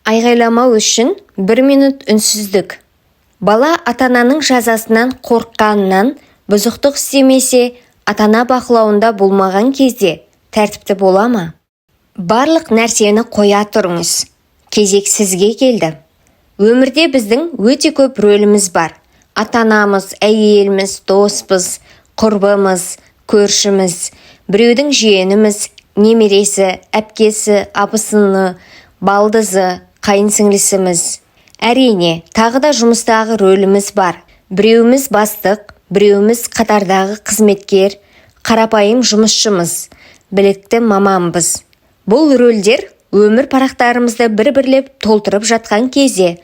Айғайламау үшін 1 минут үнсіздік. Бала ата-ананың жазасынан қорыққанынан бұзықтық істемесе, ата-ана бақылауында болмаған кезде тәртіпті бола ма? Барлық нәрсені қоя тұрыңыз. Кезек сізге келді. Өмірде біздің өте көп рөліміз бар. Ата-анамыз, әйеліміз, доспыз, құрбымыз, көршіміз, біреудің жиеніміз, немересі, әпкесі, абысыны, балдызы, қайынсіңлісіміз. Әрине, тағы да жұмыстағы рөліміз бар. Біреуіміз бастық, біреуіміз қатардағы қызметкер, қарапайым жұмысшымыз, білікті маманбыз. Бұл рөлдер өмір парақтарымызды бір-бірлеп толтырып жатқан кезде,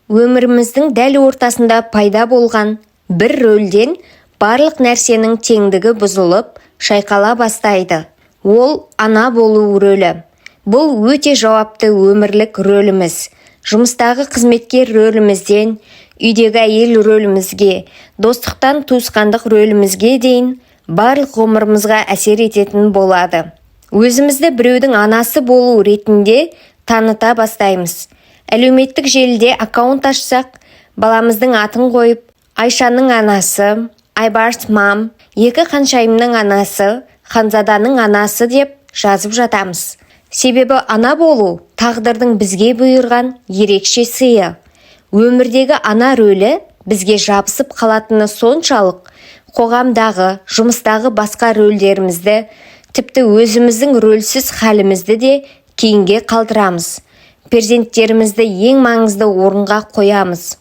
өміріміздің дәл ортасында пайда болған бір рөлден барлық нәрсенің теңдігі бұзылып, шайқала бастайды. Ол ана болу рөлі. Бұл өте жауапты өмірлік рөліміз. Жұмыстағы қызметкер рөлімізден, үйдегі әйел рөлімізге, достықтан туысқандық рөлімізге дейін барлық ғұмырымызға әсер ететін болады. Өзімізді біреудің анасы болу ретінде таныта бастаймыз. Әлеуметтік желіде аккаунт ашсақ, баламыздың атын қойып, Айшаның анасы, Айбарс мам, екі қаншайымның анасы, Ханзаданың анасы деп жазып жатамыз. Себебі ана болу тағдырдың бізге бұйырған ерекше сыйы. Өмірдегі ана рөлі бізге жабысып қалатыны соншалық, қоғамдағы, жұмыстағы басқа рөлдерімізді, тіпті өзіміздің рөлсіз халімізді де кейінге қалдырамыз. Перзенттерімізді ең маңызды орынға қоямыз.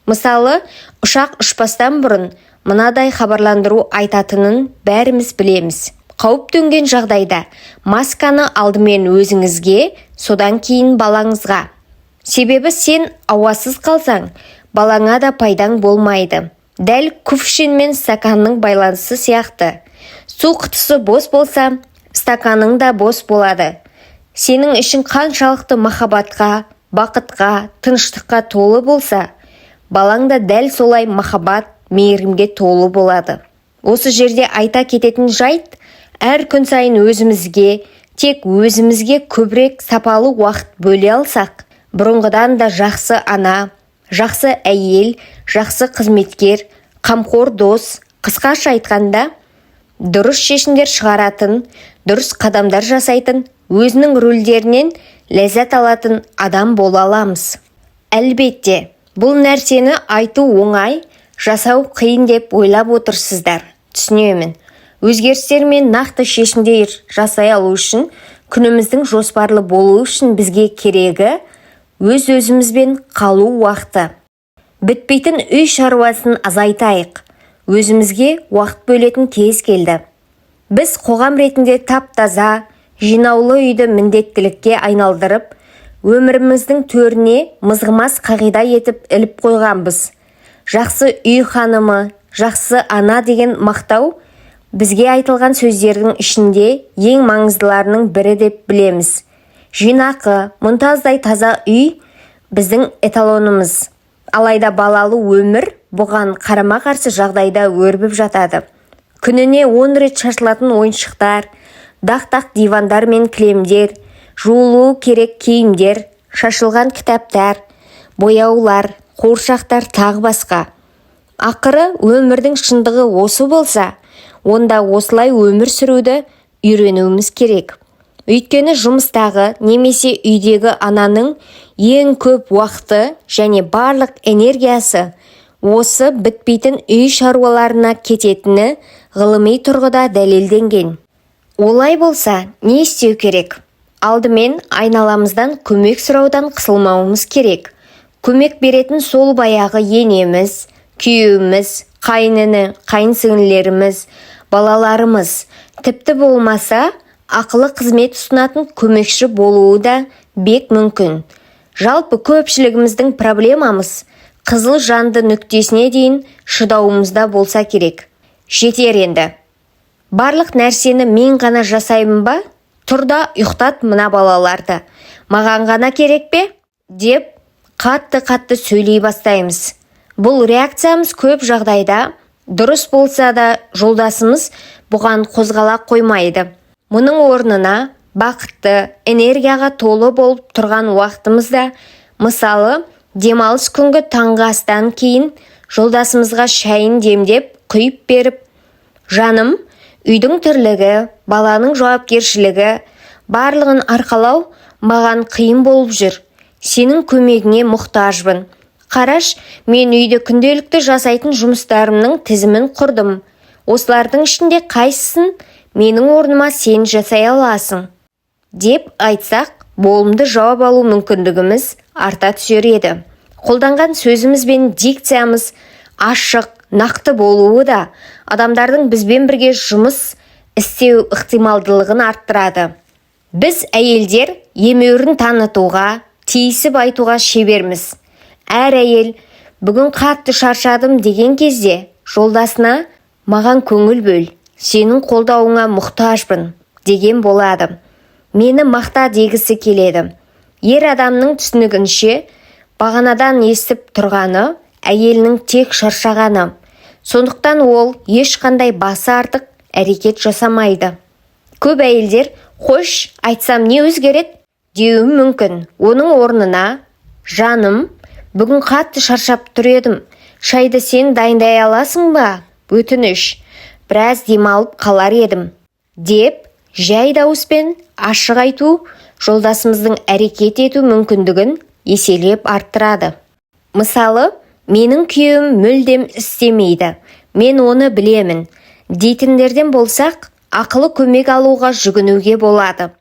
Мысалы, ұшақ ұшпастан бұрын мынадай хабарландыру айтатынын бәріміз білеміз. Қауіп төнген жағдайда масканы алдымен өзіңізге, содан кейін балаңызға. Себебі сен ауасыз қалсаң, балаңа да пайдаң болмайды. Дәл кувшин мен стаканның байланысы сияқты. Су құтысы бос болса, стаканың да бос болады. Сенің ішің қаншалықты махаббатқа, бақытқа, тыныштыққа толы болса, балаң да дәл солай махаббат, мейірімге толы болады. Осы жерде айта кететін жайт, әр күн сайын өзімізге, тек өзімізге көбірек сапалы уақыт бөле алсақ, бұрынғыдан да жақсы ана, жақсы әйел, жақсы қызметкер, қамқор дос, қысқаша айтқанда, дұрыс шешімдер шығаратын, дұрыс қадамдар жасайтын, өзінің рөлдерінен ләззат алатын адам бола аламыз. Әлбетте, бұл нәрсені айту оңай, жасау қиын деп ойлап отырсыздар. Түсінемін. Өзгерістер мен нақты шешімдер жасай алу үшін, күніміздің жоспарлы болу үшін бізге керегі өз-өзімізбен қалу уақыты. Бітпейтін үй шаруасын азайтайық. Өзімізге уақыт бөлетін кез келді. Біз қоғам ретінде тап-таза, жинаулы үйді міндеттілікке айналдырып, өміріміздің төріне мызғымас қағида етіп іліп қойғанбыз. Жақсы үй ханымы, жақсы ана деген мақтау бізге айтылған сөздердің ішінде ең маңыздыларының бірі деп білеміз. Жинақы, мұнтаздай таза үй біздің эталонымыз. Алайда балалы өмір бұған қарама-қарсы жағдайда өрбіп жатады. Күніне 10 рет шашылатын ойыншықтар, дақ-дақ дивандар мен кілемдер, жуылуы керек киімдер, шашылған кітаптар, бояулар, қуыршақтар тағы басқа. Ақыры өмірдің шындығы осы болса, онда осылай өмір сүруді үйренуіміз керек. Өйткені жұмыстағы немесе үйдегі ананың ең көп уақыты және барлық энергиясы осы бітпейтін үй шаруаларына кететіні ғылыми тұрғыда дәлелденген. Олай болса, не істеу керек? Алдымен айналамыздан көмек сұраудан қысылмауымыз керек. Көмек беретін сол баяғы енеміз, күйеуіміз, қайнini, қайынсіңлілеріміз, балаларымыз, тіпті болмаса, ақылы қызмет ұсынатын көмекші болуы да бек мүмкін. Жалпы көпшілігіміздің проблемамыз қызыл жанды нүктесіне дейін шыдауымызда болса керек. Жетер енді. Барлық нәрсені мен ғана жасаймын ба? Тұрда ұйықтат мына балаларды. Маған ғана керек пе? Деп қатты сөйлей бастаймыз. Бұл реакциямыз көп жағдайда дұрыс болса да жолдасымыз бұған қозғала қоймайды. Мұның орнына бақытты, энергияға толы болып тұрған уақытымызда Мысалы, демалыс күнгі таңғы астан кейін жолдасымызға шайын демдеп құйып беріп, жаным, үйдің тірлігі, баланың жауапкершілігі, барлығын арқалау маған қиын болып жүр. Сенің көмегіңе мұқтажбын. Қараш, мен үйде күнделікті жасайтын жұмыстарымның тізімін құрдым. Осылардың ішінде қайсысын менің орныма сен жасай аласың? Деп айтсақ, болымды жауап алу мүмкіндігіміз арта түсер еді. Қолданған сөзіміз бен дикциямыз ашық, нақты болуы да адамдардың бізбен бірге жұмыс істеу ықтималдылығын арттырады. Біз әйелдер емеурін танытуға, тиісіп айтуға шеберміз. Әр әйел бүгін қатты шаршадым деген кезде жолдасына маған көңіл бөл, сенің қолдауыңа мұқтажбын деген болады. Мені мақта дегісі келеді. Ер адамның түсінігінше бағанадан естіп тұрғаны әйелінің тек шаршағаны. Сондықтан ол ешқандай басы артық әрекет жасамайды. Көп әйелдер «Қош, айтсам не өзгереді?» деуі мүмкін. Оның орнына «Жаным, бүгін қатты шаршап тұр едім. Шайды сен дайындай аласың ба? Өтініш, біраз демалып қалар едім» деп жай дауыспен ашық айту жолдасымыздың әрекет ету мүмкіндігін еселеп арттырады. Мысалы, менің күйеуім мүлдем істемейді, мен оны білемін дейтіндерден болсақ, ақылы көмек алуға жүгінуге болады.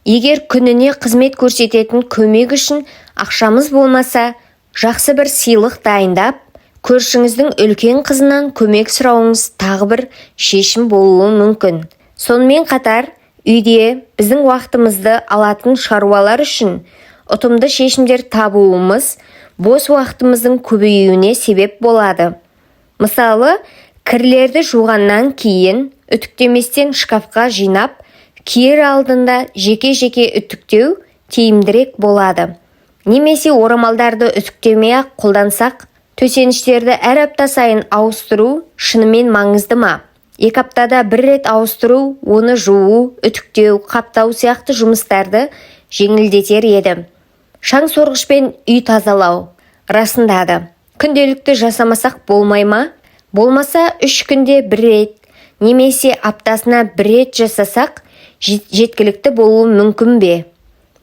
Егер күніне қызмет көрсететін көмек үшін ақшамыз болмаса, жақсы бір сыйлық дайындап, көршіңіздің үлкен қызынан көмек сұрауыңыз тағы бір шешім болуы мүмкін. Сонымен қатар, үйде біздің уақытымызды алатын шаруалар үшін ұтымды шешімдер табуымыз бос уақытымыздың көбеюіне себеп болады. Мысалы, кірлерді жуғаннан кейін үтіктеместен шкафқа жинап, киер алдында жеке-жеке үтіктеу тиімдірек болады. Немесе орамалдарды үтіктемей-ақ қолдансақ, төсеніштерді әр апта сайын ауыстыру шынымен маңызды ма? 2 аптада бір рет ауыстыру, оны жуу, үтіктеу, қаптау сияқты жұмыстарды жеңілдетер еді. Шаң сорғышпен үй тазалау. Расында да, күнделікті жасамасақ болмай ма? Болмаса 3 күнде бір рет, немесе аптасына бір рет жасасақ, жеткілікті болуы мүмкін бе?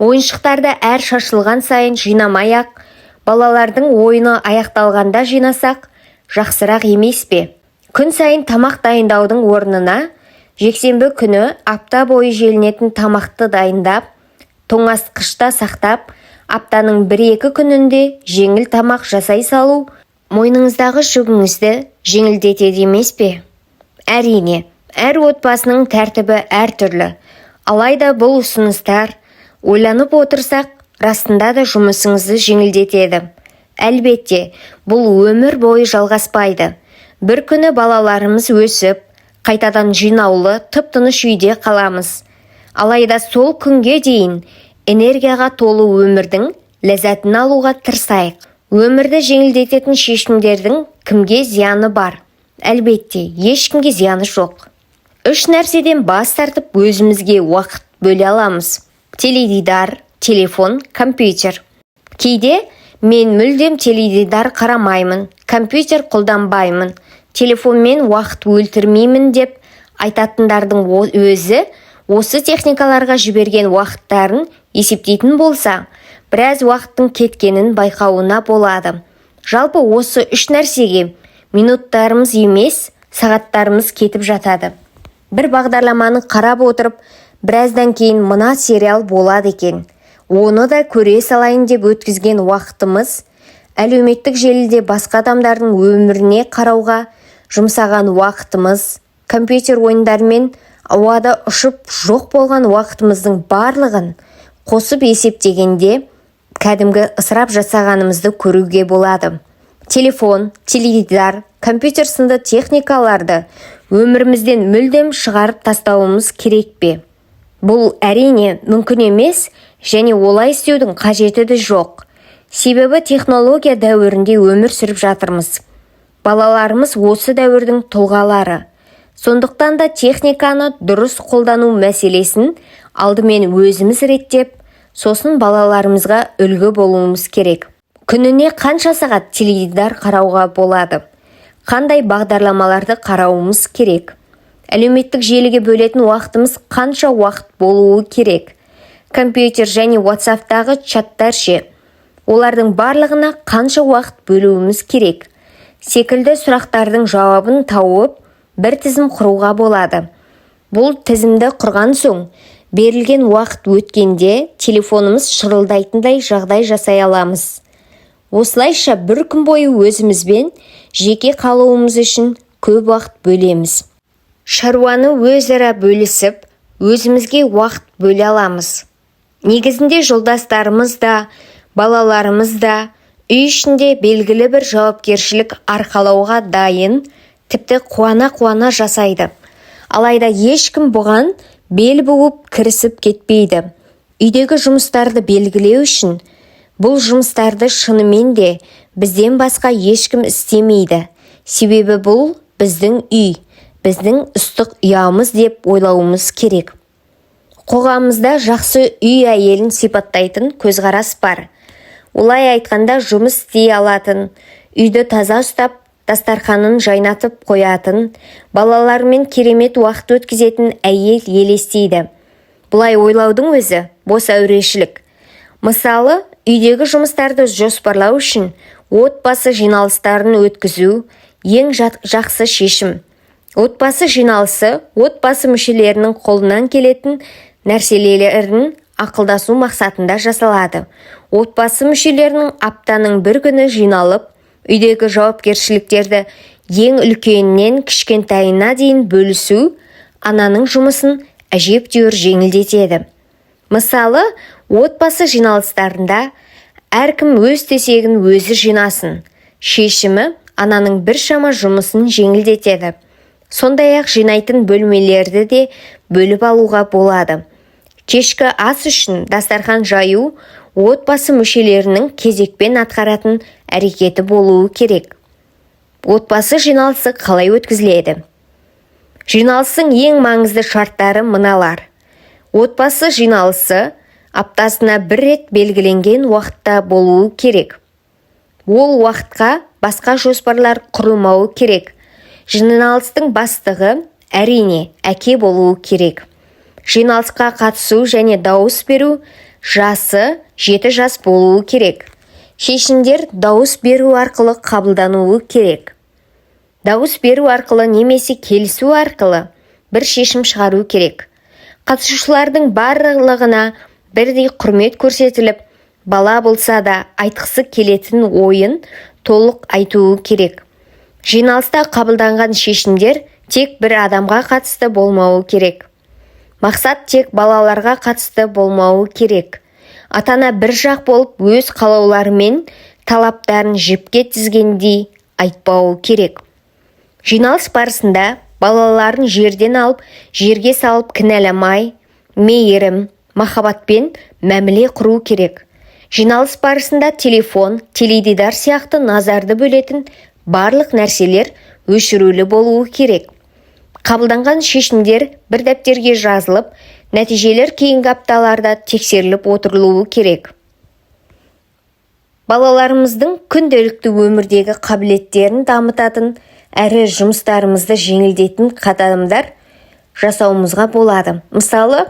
Ойыншықтарды әр шашылған сайын жинамай-ақ, балалардың ойыны аяқталғанда жинасақ, жақсырақ емес пе? Күн сайын тамақ дайындаудың орнына, жексенбі күні апта бойы желінетін тамақты дайындап, тоңазытқышта сақтап, аптаның 1-2 күнінде жеңіл тамақ жасай салу, мойныңыздағы жүгіңізді жеңілдетеді емес пе? Әрине, әр отбасының тәртібі әртүрлі. Алайда бұл ұсыныстар ойланып отырсақ, расында да жұмысыңызды жеңілдетеді. Әлбетте, бұл өмір бойы жалғаспайды. Бір күні балаларымыз өсіп, қайтадан жинаулы, тып-тыныш үйде қаламыз. Алайда сол күнге дейін энергияға толы өмірдің ләззатын алуға тырысайық. Өмірді жеңілдететін шешімдердің кімге зияны бар? Әлбетте, ешкімге зияны жоқ. 3 нәрседен бас тартып өзімізге уақыт бөле аламыз. Теледидар, телефон, компьютер. Кейде мен мүлдем теледидар қарамаймын, компьютер қолданбаймын, телефонмен уақыт өлтірмеймін деп айтатындардың өзі осы техникаларға жіберген уақыттарын есептейтін болса, біраз уақыттың кеткенін байқауына болады. Жалпы осы 3 нәрсеге минуттарымыз емес, сағаттарымыз кетіп жатады. Бір бағдарламаны қарап отырып, біраздан кейін мына сериал болады екен. Оны да көре салайын деп өткізген уақытымыз, әлеуметтік желіде басқа адамдардың өміріне қарауға жұмсаған уақытымыз, компьютер ойындарымен ауада ұшып жоқ болған уақытымыздың барлығын қосып есептегенде кәдімгі ысырап жасағанымызды көруге болады. Телефон, теледидар, компьютер сынды техникаларды өмірімізден мүлдем шығарып тастауымыз керек пе? Бұл әрине мүмкін емес, және олай істеудің қажеті де жоқ. Себебі технология дәуірінде өмір сүріп жатырмыз. Балаларымыз осы дәуірдің тұлғалары. Сондықтан да техниканы дұрыс қолдану мәселесін алдымен өзіміз реттеп, Сосын балаларымызға үлгі болуымыз керек. Күніне қанша сағат теледидар қарауға болады? Қандай бағдарламаларды қарауымыз керек? Әлеуметтік желіге бөлетін уақытымыз қанша уақыт болуы керек? Компьютер және WhatsApp-тағы чаттар ше? Олардың барлығына қанша уақыт бөлуіміз керек? Секілді сұрақтардың жауабын тауып, бір тізім құруға болады. Бұл тізімді құрған соң, берілген уақыт өткенде телефонымыз шырылдайтындай жағдай жасай аламыз. Осылайша бір күн бойы өзімізбен жеке қалуымыз үшін көп уақыт бөлеміз. Шаруаны өзара бөлісіп, өзімізге уақыт бөле аламыз. Негізінде жолдастарымыз да, балаларымыз да үй ішінде белгілі бір жауапкершілік арқалауға дайын, тіпті қуана-қуана жасайды. Алайда ешкім бұған бел буып кірісіп кетпейді. Үйдегі жұмыстарды белгілеу үшін бұл жұмыстарды шынымен де бізден басқа ешкім істемейді. Себебі бұл біздің үй, біздің үстік ұямыз деп ойлауымыз керек. Қоғамымызда жақсы үй әйелін сипаттайтын көзқарас бар. Олай айтқанда жұмыс істей алатын, үйді таза ұстап, дастарханын жайнатып қоятын, балалармен керемет уақыт өткізетін әйел елестейді. Бұлай ойлаудың өзі бос әурешілік. Мысалы, үйдегі жұмыстарды жоспарлау үшін отбасы жиналыстарын өткізу ең жақсы шешім. Отбасы жиналысы отбасы мүшелерінің қолынан келетін нәрселерін ақылдасу мақсатында жасалады. Отбасы мүшелерінің аптаның бір күні жиналып, үйдегі жауапкершіліктерді ең үлкенінен кішкентайына дейін бөлісу ананың жұмысын әжептәуір жеңілдетеді. Мысалы, отбасы жиналыстарында әркім өз төсегін өзі жинасын. Шешімі ананың біршама жұмысын жеңілдетеді. Сондай-ақ жинайтын бөлмелерді де бөліп алуға болады. Кешкі ас үшін дастархан жаю отбасы мүшелерінің кезекпен атқаратын әрекеті болуы керек. Отбасы жиналысы қалай өткізіледі? Жиналыстың ең маңызды шарттары мыналар. Отбасы жиналысы аптасына бір рет белгіленген уақытта болуы керек. Ол уақытқа басқа жоспарлар құрылмауы керек. Жиналыстың бастығы әрине әке болуы керек. Жиналысқа қатысу және дауыс беру жасы 7 жас болуы керек. Шешімдер дауыс беру арқылы қабылдануы керек. Дауыс беру арқылы немесе келісу арқылы бір шешім шығару керек. Қатысушылардың барлығына бірдей құрмет көрсетіліп, бала болса да айтқысы келетін ойын толық айтуы керек. Жиналыста қабылданған шешімдер тек бір адамға қатысты болмауы керек. Мақсат тек балаларға қатысты болмауы керек. Атана бір жақ болып өз қалаулары мен талаптарын жіпке тізгендей айтпауы керек. Жиналыс барысында балаларын жерден алып, жерге салып кінәламай, мейірім, махаббатпен мәміле құру керек. Жиналыс барысында телефон, теледидар сияқты назарды бөлетін барлық нәрселер өшірулі болуы керек. Қабылданған шешімдер бір дәптерге жазылып, нәтижелер кейінгі апталарда тексеріліп отырылуы керек. Балаларымыздың күнделікті өмірдегі қабілеттерін дамытатын әрі жұмыстарымызды жеңілдетін қадамдар жасауымызға болады. Мысалы,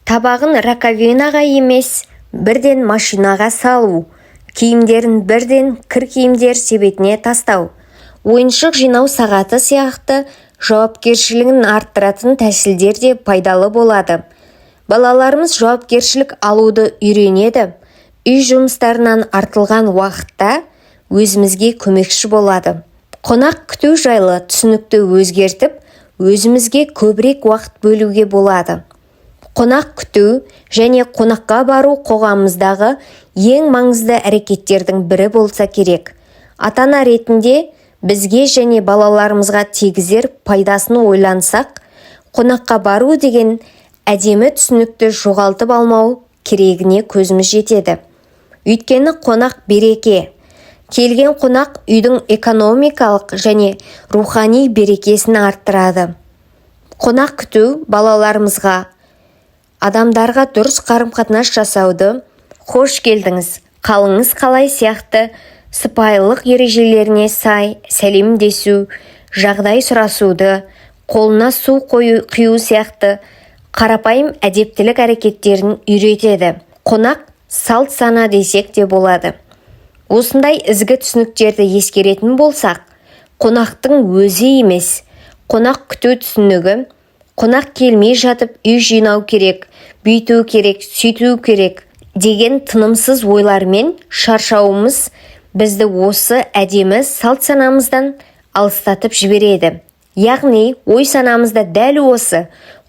табағын раковинаға емес, бірден машинаға салу, киімдерін бірден кір киімдер себетіне тастау, ойыншық жинау сағаты сияқты жауапкершілігін арттыратын тәсілдер де пайдалы болады. Балаларымыз жауапкершілік алуды үйренеді. Үй жұмыстарынан артылған уақытта өзімізге көмекші болады. Қонақ күту жайлы түсінікті өзгертіп, өзімізге көбірек уақыт бөлуге болады. Қонақ күту және қонаққа бару қоғамымыздағы ең маңызды әрекеттердің бірі болса керек. Ата-ана ретінде бізге және балаларымызға тигізер пайдасын ойлансақ, қонаққа бару деген әдемі түсінікті жоғалтып алмау керегіне көзіміз жетеді. Өйткені қонақ береке. Келген қонақ үйдің экономикалық және рухани берекесін арттырады. Қонақ күту балаларымызға адамдарға дұрыс қарым-қатынас жасауды, «Хош келдіңіз, қалыңыз қалай» сияқты сыпайылық ережелеріне сай сәлемдесу, жағдай сұрасуды, қолына су құю сияқты қарапайым әдептілік әрекеттерін үйретеді. Қонақ салт сана десек те болады. Осындай ізгі түсініктерді ескеретін болсақ, қонақтың өзі емес, қонақ күту түсінігі, қонақ келмей жатып үй жинау керек, бүйту керек, сөйту керек деген тынымсыз ойлармен шаршауымыз бізді осы әдемі салт санамыздан алыстатып жібереді. Яғни ой санамызда дәл осы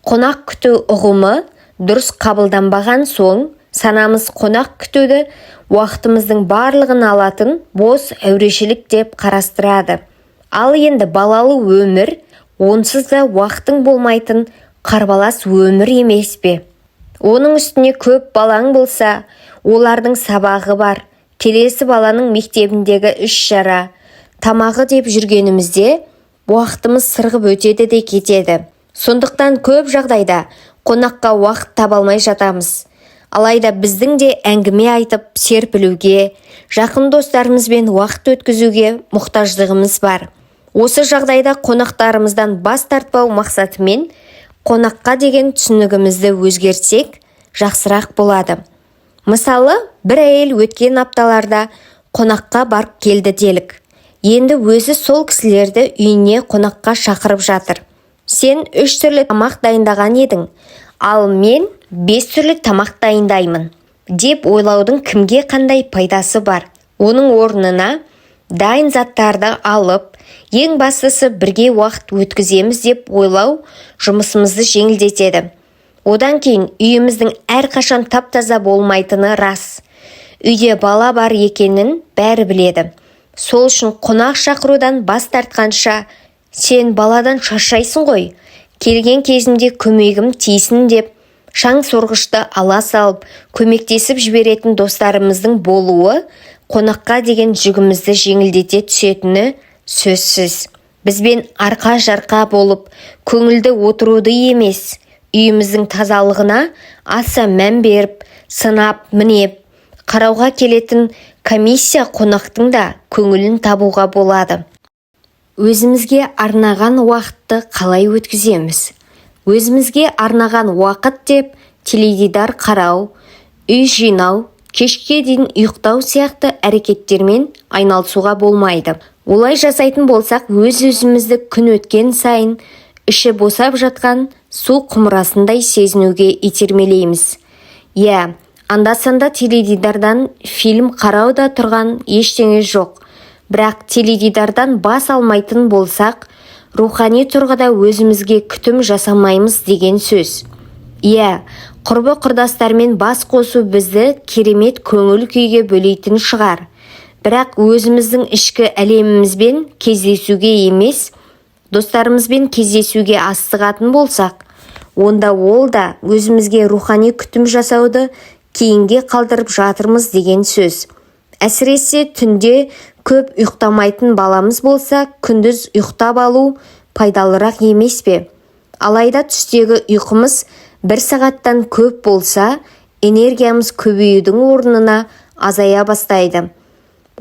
қонақ күту ұғымы дұрыс қабылданбаған соң, санамыз қонақ күтуді уақытымыздың барлығын алатын бос әурешілік деп қарастырады. Ал енді балалы өмір онсыз да уақытың болмайтын қарбалас өмір емес пе? Оның үстіне көп балаң болса, олардың сабағы бар, келесі баланың мектебіндегі іс-шара, тамағы деп жүргенімізде уақытымыз сырғып өтеді де кетеді. Сондықтан көп жағдайда қонаққа уақыт таба алмай жатамыз. Алайда біздің де әңгіме айтып серпілуге, жақын достарымызбен уақыт өткізуге мұқтаждығымыз бар. Осы жағдайда қонақтарымыздан бас тартпау мақсатымен қонаққа деген түсінігімізді өзгертсек, жақсырақ болады. Мысалы, бір әйел өткен апталарда қонаққа барып келді делік. Енді өзі сол кісілерді үйіне қонаққа шақырып жатыр. Сен 3 түрлі тамақ дайындаған едің, ал мен 5 түрлі тамақ дайындаймын деп ойлаудың кімге қандай пайдасы бар? Оның орнына дайын заттарды алып, ең бастысы бірге уақыт өткіземіз деп ойлау жұмысымызды жеңілдетеді. Одан кейін үйіміздің әрқашан тап-таза болмайтыны рас. Үйде бала бар екенін бәрі біледі. Сол үшін қонақ шақырудан бас тартқанша, сен баладан шаршайсың ғой, келген кезімде көмегім тиісін деп, шаң сорғышты ала салып, көмектесіп жіберетін достарымыздың болуы қонаққа деген жүгімізді жеңілдете түсетіні сөзсіз. Бізбен арқа-жарқа болып, көңілді отыруды емес, үйіміздің тазалығына аса мән беріп, сынап, мінеп, қарауға келетін комиссия қонақтың да көңілін табуға болады. Өзімізге арнаған уақытты қалай өткіземіз? Өзімізге арнаған уақыт деп теледидар қарау, үй жинау, кешке дейін ұйықтау сияқты әрекеттермен айналысуға болмайды. Олай жасайтын болсақ, өз-өзімізді күн өткен сайын іші босап жатқан су құмырасындай сезінуге итермелейміз. Анда-санда теледидардан фильм қарау да тұрған ештеңе жоқ. Бірақ теледидардан бас алмайтын болсақ, рухани тұрғыда өзімізге күтім жасамаймыз деген сөз. Құрбы-құрдастармен бас қосу бізді керемет көңіл күйге бөлейтін шығар. Бірақ өзіміздің ішкі әлемімізбен кездесуге емес, достарымызбен кездесуге асығатын болсақ, онда ол да өзімізге рухани күтім жасауды кейінге қалдырып жатырмыз деген сөз. Әсіресе түнде көп ұйықтамайтын баламыз болса, күндіз ұйықтап алу пайдалырақ емес пе? Алайда түстегі ұйқымыз 1 сағаттан көп болса, энергиямыз көбеюдің орнына азая бастайды.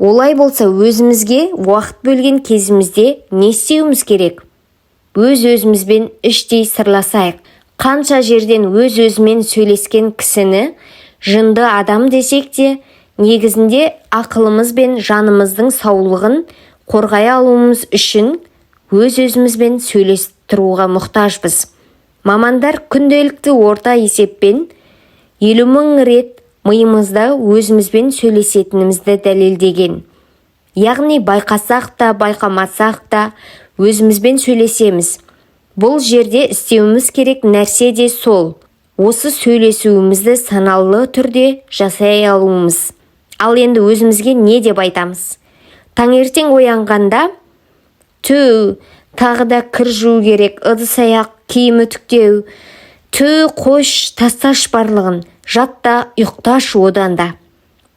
Олай болса, өзімізге уақыт бөлген кезімізде не істеуіміз керек? Өз-өзімізбен іштей сырласайық. Қанша жерден өз-өзімен сөйлескен кісіні жынды адам десек те, негізінде ақылымыз бен жанымыздың саулығын қорғай алуымыз үшін өз-өзімізбен сөйлесіп тұруға мұқтажбыз. Мамандар күнделікті орта есеппен 50 000 рет миымызда өзімізбен сөйлесетінімізді дәлелдеген. Яғни байқасақ та, байқамасақ та өзімізбен сөйлесеміз. Бұл жерде істеуіміз керек нәрсе де сол. Осы сөйлесуімізді саналы түрде жасай алуымыз. Ал енді өзімізге не деп айтамыз? Таңертең оянғанда, тағы да кір жуу керек, ыдыс-аяқ, киім үтіктеу, қош, тасташ барлығын, жатта, ұйықташ одан да.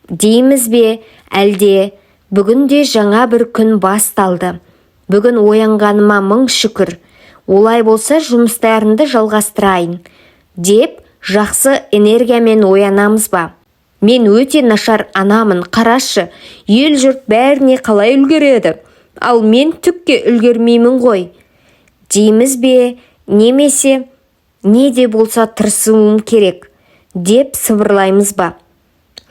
Дейміз бе, әлде бүгін де жаңа бір күн басталды. Бүгін оянғаныма мың шүкір. Олай болса жұмыстарымды жалғастырайын деп жақсы энергиямен оянамыз ба? Мен өте нашар анамын, қарашы, ел жұрт бәріне қалай үлгереді, ал мен түкке үлгермеймін ғой. Дейміз бе, немесе не де болса тырысуым керек деп сыбырлаймыз ба?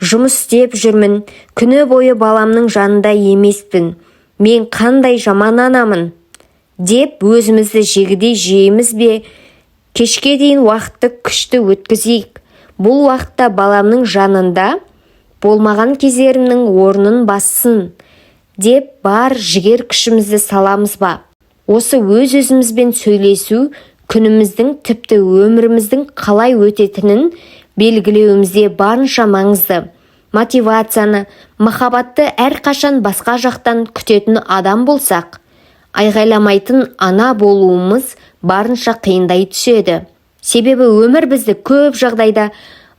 Жұмыс істеп жүрмін, күні бойы баламның жанында емеспін, мен қандай жаман анамын деп өзімізді жегідей жейміз бе? Кешке дейін уақытты күшті өткізейік. Бұл уақытта баламның жанында болмаған кездерімнің орнын бассын деп бар жігер күшімізді саламыз ба? Осы өз-өзімізбен сөйлесу күніміздің, тіпті өміріміздің қалай өтетінін белгілеуімізде барынша маңызды. Мотивацияны, махаббатты әрқашан басқа жақтан күтетін адам болсақ, айғайламайтын ана болуымыз барынша қиындай түседі. Себебі өмір бізді көп жағдайда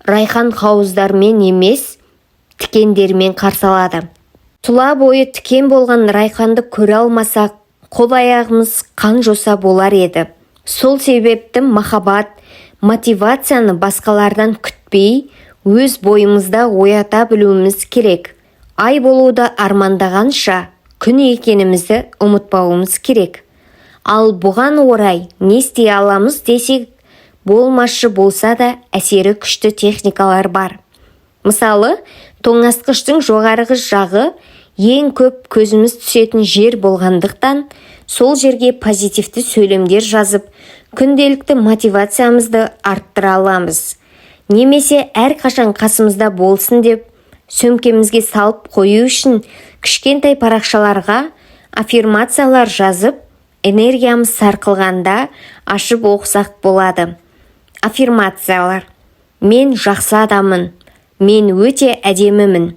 райхан қауыздармен емес, тікендермен қарсы алады. Тұла бойы тікен болған райханды көре алмасақ, қол-аяғымыз қан-жоса болар еді. Сол себепті махаббат, мотивацияны басқалардан күтпей, өз бойымызда оята білуіміз керек. Ай болуды армандағанша, күн екенімізді ұмытпауымыз керек. Ал бұған орай не істей аламыз десек, болмашы болса да әсері күшті техникалар бар. Мысалы, тоңазытқыштың жоғарғы жағы ең көп көзіміз түсетін жер болғандықтан, сол жерге позитивті сөйлемдер жазып, күнделікті мотивациямызды арттыра аламыз. Немесе әрқашан қасымызда болсын деп, сөмкемізге салып қою үшін кішкентай парақшаларға аффирмациялар жазып, энергиямыз сарқылғанда ашып оқысақ болады. Аффирмациялар: мен жақсы адаммын, мен өте әдемімін,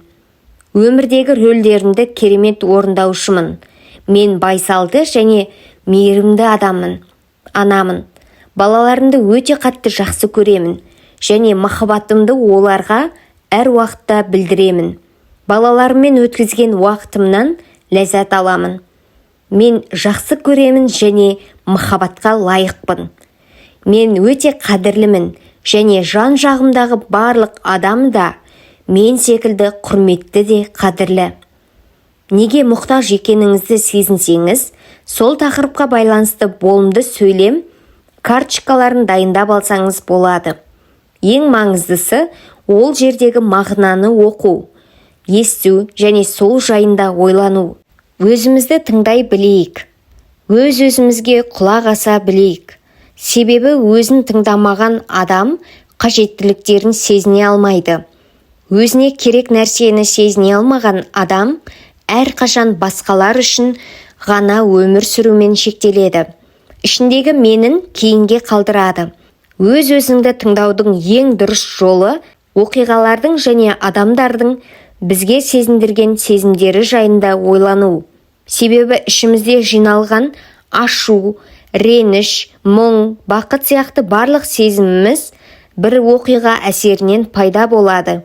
өмірдегі рөлдерімді керемет орындаушымын, мен байсалды және мейірімді адаммын, анамын, балаларымды өте қатты жақсы көремін және махаббатымды оларға әр уақытта білдіремін. Балаларыммен өткізген уақытымнан ләззат аламын. Мен жақсы көремін және махаббатқа лайықпын. Мен өте қадірлімін және жан-жағымдағы барлық адам да мен секілді құрметті де қадірлі. Неге мұқтаж екеніңізді сезінсеңіз, сол тақырыпқа байланысты болымды сөйлем карточкаларын дайындап алсаңыз болады. Ең маңыздысы ол жердегі мағынаны оқу, есту және сол жайында ойлану. Өзімізді тыңдай білейік. Өз-өзімізге құлақ аса білейік. Себебі өзін тыңдамаған адам қажеттіліктерін сезіне алмайды. Өзіне керек нәрсені сезіне алмаған адам әрқашан басқалар үшін ғана өмір сүрумен шектеледі. Ішіндегі менін кейінге қалдырады. Өз-өзіңді тыңдаудың ең дұрыс жолы оқиғалардың және адамдардың бізге сезіндірген сезімдері жайында ойлану. Себебі ішімізде жиналған ашу, реніш, мұң, бақыт сияқты барлық сезіміміз бір оқиға әсерінен пайда болады.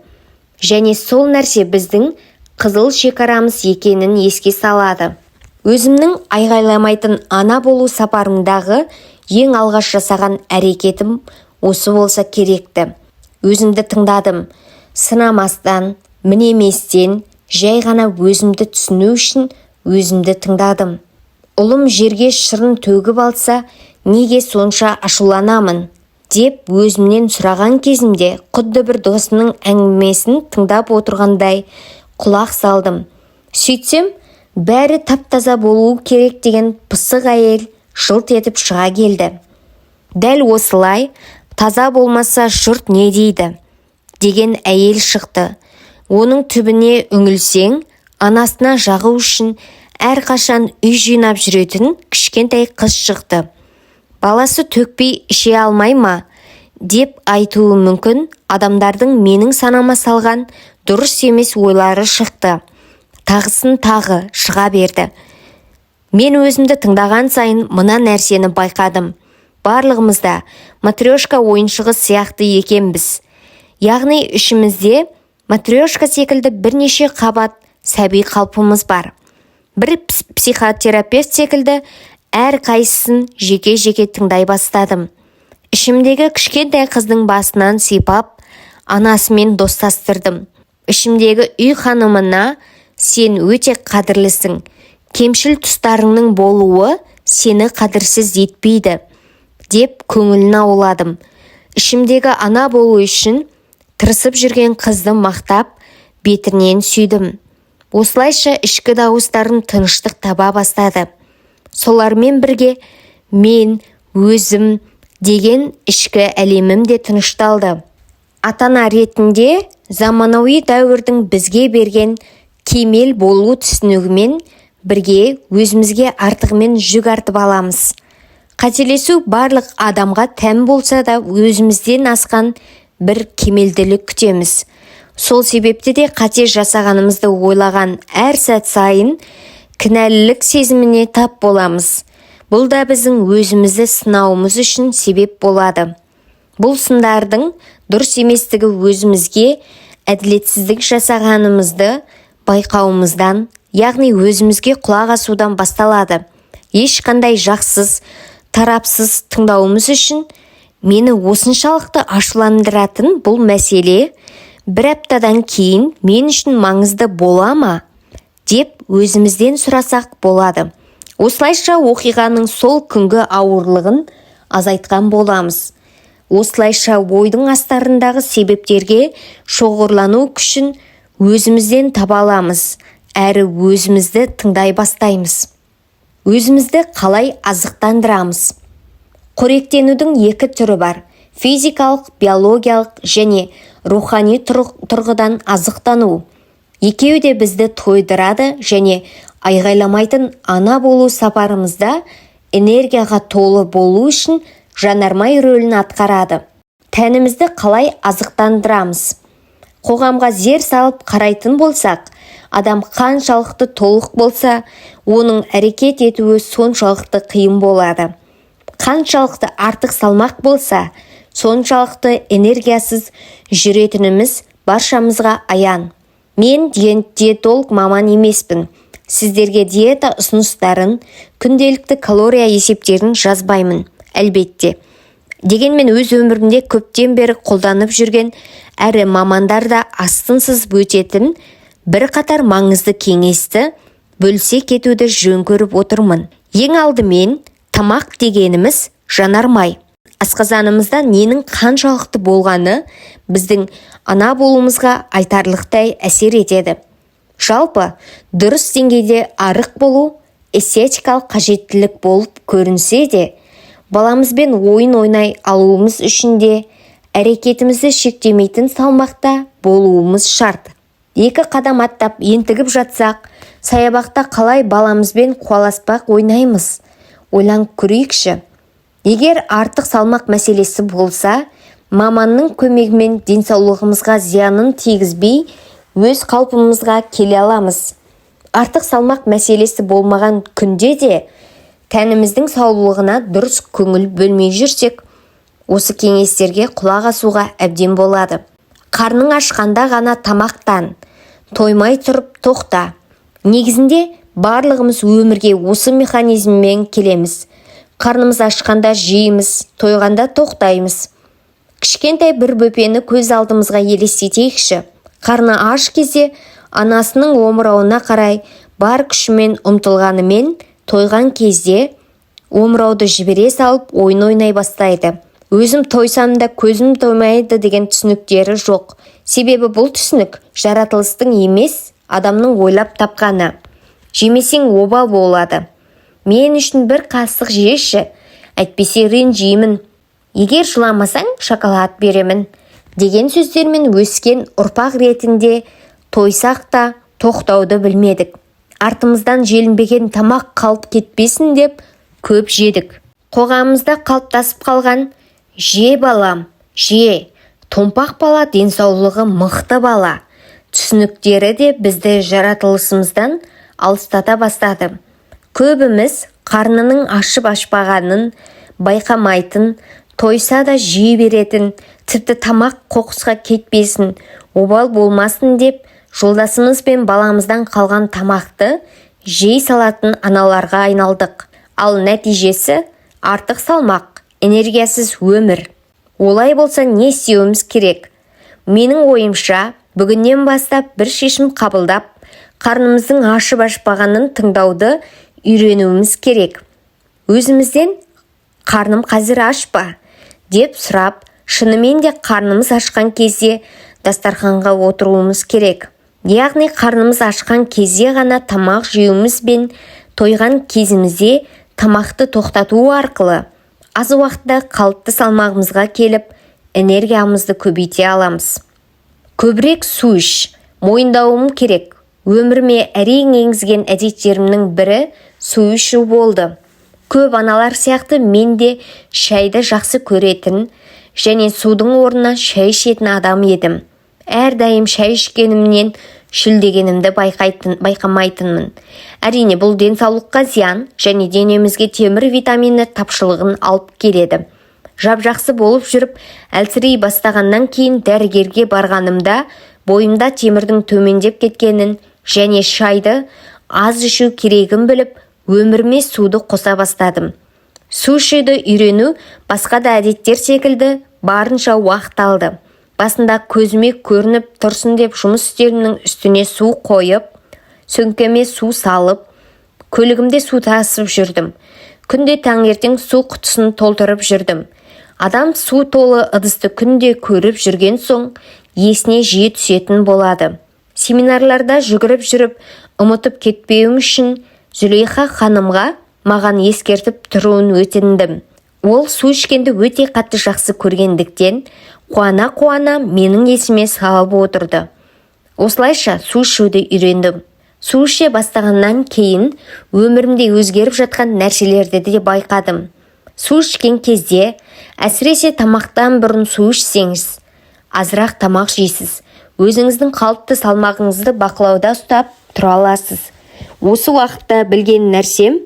Және сол нәрсе біздің қызыл шекарамыз екенін еске салады. Өзімнің айғайламайтын ана болу сапарымдағы ең алғаш жасаған әрекетім осы болса керекті. Өзімді тыңдадым. Сынамастан, мінеместен, жай ғана өзімді түсіну үшін өзімді тыңдадым. Ұлым жерге шырын төгіп алса, неге сонша ашуланамын деп өзімнен сұраған кезімде құдды бір досымның әңгімесін тыңдап отырғандай құлақ салдым. Сөйтсем, бәрі тап-таза болуы керек деген пысық әйел жылт етіп шыға келді. Дәл осылай, таза болмаса жұрт не дейді деген әйел шықты. Оның түбіне үңілсең, анасына жағу үшін әрқашан үй жинап жүретін кішкентай қыз шықты. Баласы төкпей іше алмай ма деп айтуы мүмкін, адамдардың менің санама салған дұрыс емес ойлары шықты. Тағысын тағы шыға берді. Мен өзімді тыңдаған сайын мына нәрсені байқадым. Барлығымызда матрешка ойыншығы сияқты екенбіз. Яғни ішімізде матрешка секілді бірнеше қабат сәби қалпымыз бар. Бір психотерапевт секілді әр қайсысын жеке-жеке тыңдай бастадым. Ішімдегі кішкентай қыздың басынан сипап, анасымен достастырдым. Ішімдегі үй ханымына, сен өте қадірлісің. Кемшіл тұстарыңның болуы сені қадірсіз етпейді, деп көңілін ауладым. Ішімдегі ана болу үшін тырысып жүрген қызды мақтап, бетінен сүйдім. Осылайша ішкі дауыстарым тыныштық таба бастады. Солармен бірге мен, өзім деген ішкі әлемім де тынышталды. Ата-ана ретінде заманауи дәуірдің бізге берген кемел болу түсінігімен бірге өзімізге артығымен жүк артып аламыз. Қателесу барлық адамға тән болса да өзімізден асқан бір кемелділік күтеміз. Сол себепті де қате жасағанымызды ойлаған әр сәт сайын кінәлілік сезіміне тап боламыз. Бұл да біздің өзімізді сынауымыз үшін себеп болады. Бұл сындардың дұрыс еместігі өзімізге әділетсіздік жасағанымызды байқауымыздан, яғни өзімізге құлақ асудан басталады. Ешқандай жақсыз, тарапсыз тыңдауымыз үшін мені осыншалықты ашуландыратын бұл мәселе бір аптадан кейін мен үшін маңызды бола ма деп өзімізден сұрасақ болады. Осылайша оқиғаның сол күнгі ауырлығын азайтқан боламыз. Осылайша ойдың астарындағы себептерге шоғырлану күшін өзімізден таба аламыз, әрі өзімізді тыңдай бастаймыз. Өзімізді қалай азықтандырамыз? Қоректенудің екі түрі бар: физикалық, биологиялық және рухани тұрғыдан азықтану. Екеуі де бізді тойдырады және айғайламайтын ана болу сапарымызда энергияға толы болу үшін жанармай рөлін атқарады. Тәнімізді қалай азықтандырамыз? Қоғамға зер салып қарайтын болсақ, адам қаншалықты толық болса, оның әрекет етуі соншалықты қиын болады. Қаншалықты артық салмақ болса, соншалықты энергиясыз жүретініміз баршамызға аян. Мен диетолог маман емеспін. Сіздерге диета ұсыныстарын, күнделікті калория есептерін жазбаймын, әлбетте. Дегенмен өз өмірімде көптен бері қолданып жүрген әрі мамандар да астынсыз өтетін бір қатар маңызды кеңесті бөлісе кетуді жөн көріп отырмын. Ең алдымен, тамақ дегеніміз жанармай. Асқазанымызда ненің қаншалықты болғаны біздің ана болуымызға айтарлықтай әсер етеді. Жалпы, дұрыс деңгейде арық болу эстетикалық қажеттілік болып көрінсе де, баламызбен ойын ойнай алуымыз үшін де әрекетімізді шектемейтін салмақта болуымыз шарт. Екі қадам аттап ентігіп жатсақ, саябақта қалай баламызбен қуаласпақ ойнаймыз? Ойланып көрейікші. Егер артық салмақ мәселесі болса, маманның көмегімен денсаулығымызға зиянын тигізбей, өз қалпымызға келе аламыз. Артық салмақ мәселесі болмаған күнде де тәніміздің саулығына дұрыс көңіл бөлмей жүрсек, осы кеңестерге құлақ асуға әбден болады. Қарның ашқанда ғана тамақтан, тоймай тұрып тоқта. Негізінде барлығымыз өмірге осы механизммен келеміз. Қарнымыз ашқанда жейміз, тойғанда тоқтаймыз. Кішкентай бір бөпені көз алдымызға елестетейікші. Қарны аш кезде анасының омырауына қарай бар күшімен ұмтылғанымен, тойған кезде омырауды жібере салып ойын ойнай бастайды. Өзім тойсам да көзім тоймайды деген түсініктері жоқ. Себебі бұл түсінік жаратылыстың емес, адамның ойлап тапқаны. Жемесең обал болады. Мен үшін бір қасық жеші, әйтпесе ренжимін. Егер жыламасаң, шоколад беремін. Деген сөздермен өскен ұрпақ ретінде тойсақ та тоқтауды білмедік. Артымыздан желінбеген тамақ қалып кетпесін деп көп жедік. Қоғамымызда қалыптасып қалған «же балам, же, томпақ бала денсаулығы мықты бала» түсініктері де бізді жаратылысымыздан алыстата бастады. Көбіміз қарнының ашып-ашпағанын байқамайтын, тойса да жей беретін, тіпті тамақ қоқысқа кетпесін, обал болмасын деп жолдасымыз бен баламыздан қалған тамақты жей салатын аналарға айналдық. Ал нәтижесі артық салмақ, энергиясыз өмір. Олай болса не істеуіміз керек? Менің ойымша, бүгіннен бастап бір шешім қабылдап, қарнымыздың ашып-ашпағанын тыңдауды үйренуіміз керек. Өзімізден «Қарным қазір аш па?» деп сұрап, шынымен де қарнымыз ашқан кезде дастарханға отыруымыз керек. Яғни қарнымыз ашқан кезде ғана тамақ жеуіміз бен тойған кезімізде тамақты тоқтату арқылы аз уақытта қалыпты салмағымызға келіп, энергиямызды көбейте аламыз. Көбірек су іш. Мойындауым керек. Өміріме әрең енгізген әдеттерімнің бірі су ішу болды. Көп аналар сияқты мен де шайды жақсы көретін және судың орнына шай ішетін адам едім. Әрдайым шай ішкенімнен шүлдегенімді байқамайтынмын. Әрине, бұл денсаулыққа зиян және денемізге темір витамині тапшылығын алып келеді. Жап-жақсы болып жүріп, әлсірей бастағаннан кейін дәрігерге барғанымда бойымда темірдің төмендеп кеткенін және шайды аз ішу керегін біліп, өміріме суды қоса бастадым. Су ішуді үйрену басқа да әдеттер секілді барынша уақыт алды. Басында көзіме көрініп тұрсын деп жұмыс үстелімнің үстіне су қойып, сөмкеме су салып, көлігімде су тасып жүрдім. Күнде таңертең су құтысын толтырып жүрдім. Адам су толы ыдысты күнде көріп жүрген соң есіне жиі түсетін болады. Семинарларда жүгіріп жүріп, ұмытып кетпеуім үшін Зүлейха ханымға маған ескертіп тұруын өтіндім. Ол су ішкенді өте қатты жақсы көргендіктен, қуана-қуана менің есіме салып отырды. Осылайша су ішуді үйрендім. Су іше бастағаннан кейін өмірімде өзгеріп жатқан нәрселерді де байқадым. Су ішкен кезде, әсіресе тамақтан бұрын су ішсеңіз, азырақ тамақ жейсіз, өзіңіздің қалыпты салмағыңызды бақылауда ұстап тұра аласыз. Осы уақытта білген нәрсем,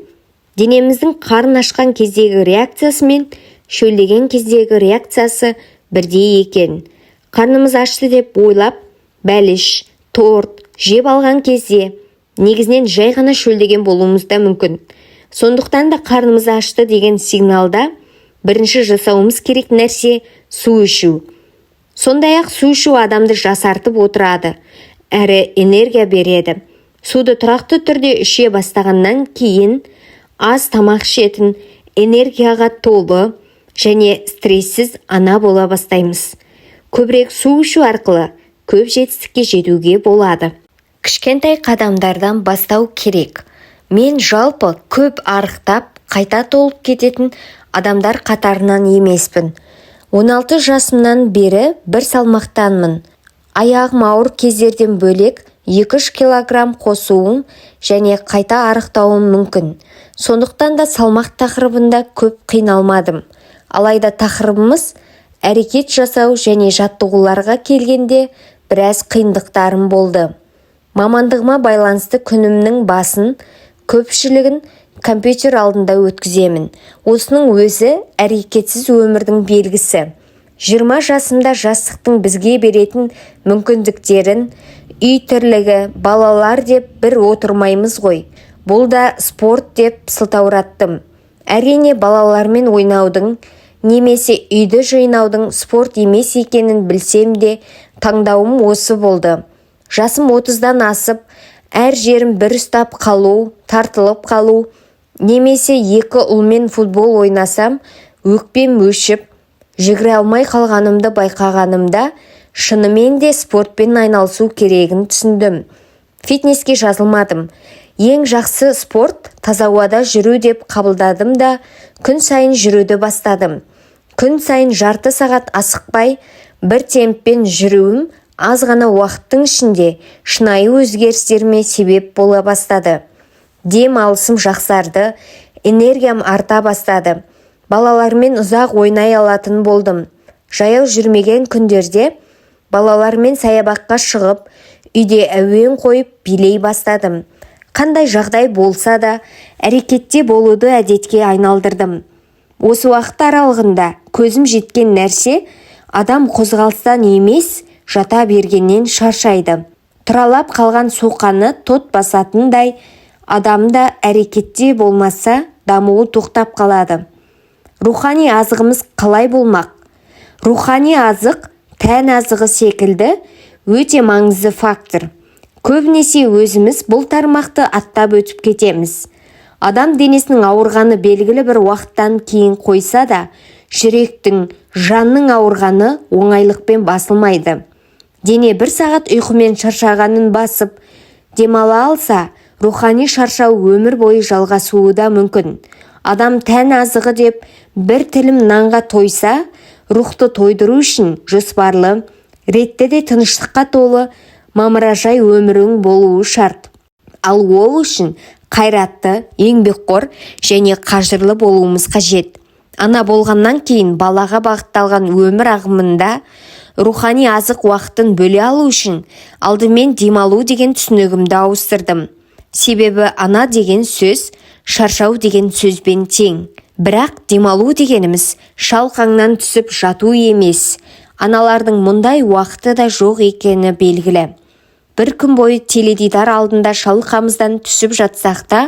денеміздің қарын ашқан кездегі реакциясы мен шөлдеген кездегі реакциясы бірдей екен. Қарнымыз ашты деп ойлап, бәліш, торт жеп алған кезде негізінен жай ғана шөлдеген болуымыз да мүмкін. Сондықтан да қарнымыз ашты деген сигналда бірінші жасауымыз керек нәрсе су ішу. Сондай-ақ су ішу адамды жасартып отырады, әрі энергия береді. Суды тұрақты түрде іше бастағаннан кейін аз тамақ ішетін, энергияға толы және стрессіз ана бола бастаймыз. Көбірек су ішу арқылы көп жетістікке жетуге болады. Кішкентай қадамдардан бастау керек. Мен жалпы көп арықтап, қайта толып кететін адамдар қатарынан емеспін. 16 жасымнан бері бір салмақтанмын. Аяғым ауыр кездерден бөлек 2-3 килограмм қосуым және қайта арықтауым мүмкін. Сондықтан да салмақ тақырыбында көп қиналмадым. Алайда тақырыбымыз әрекет жасау және жаттығуларға келгенде біраз қиындықтарым болды. Мамандығыма байланысты күнімнің басын, көпшілігін компьютер алдында өткіземін. Осының өзі әрекетсіз өмірдің белгісі. 20 жасымда жастықтың бізге беретін мүмкіндіктерін, үй тірлігі, балалар деп бір отырмаймыз ғой. Бұл да спорт деп сылтаураттым. Әрине балалармен ойнаудың, немесе үйді жинаудың спорт емес екенін білсем де, таңдауым осы болды. Жасым 30-дан асып, әр жерім бір ұстап қалу, тартылып қалу, немесе екі ұлмен футбол ойнасам, өкпем өшіп, жүгіре алмай қалғанымды байқағанымда, шынымен де спортпен айналысу керегін түсіндім. Фитнеске жазылмадым. Ең жақсы спорт таза ауада жүру деп қабылдадым да, күн сайын жүруді бастадым. Күн сайын жарты сағат асықпай, бір темппен жүруім аз ғана уақыттың ішінде шынайы өзгерістеріме себеп бола бастады. Дем алысым жақсарды, энергиям арта бастады. Балалармен ұзақ ойнай алатын болдым. Жаяу жүрмеген күндерде балалармен саябаққа шығып, үйде әуен қойып билей бастадым. Қандай жағдай болса да, әрекетте болуды әдетке айналдырдым. Осы уақыт аралығында көзім жеткен нәрсе, адам қозғалыстан емес, жата бергеннен шаршайды. Тұралап қалған соқаны тот басатындай, адамда әрекетте болмаса, дамуы тоқтап қалады. Рухани азығымыз қалай болмақ? Рухани азық тән азығы секілді өте маңызды фактор. Көбінесе өзіміз бұл тармақты аттап өтіп кетеміз. Адам денесінің ауырғаны белгілі бір уақыттан кейін қойса да, жүректің, жанның ауырғаны оңайлықпен басылмайды. Дене 1 сағат ұйқымен шаршағанын басып, демала алса, рухани шаршау өмір бойы жалғасуы да мүмкін. Адам тән азығы деп бір тілім нанға тойса, рухты тойдыру үшін жоспарлы, ретті де тыныштыққа толы, мамыражай өмірің болуы шарт. Ал ол үшін қайратты, еңбекқор және қажырлы болуымыз қажет. Ана болғаннан кейін балаға бағытталған өмір ағымында рухани азық уақытын бөле алу үшін алдымен демалу деген түсінігімді ауыстырдым. Себебі ана деген сөз шаршау деген сөзбен тең. Бірақ демалу дегеніміз шалқаңнан түсіп жату емес. Аналардың мұндай уақыты да жоқ екені белгілі. Бір күн бойы теледидар алдында шалқамыздан түсіп жатсақ та,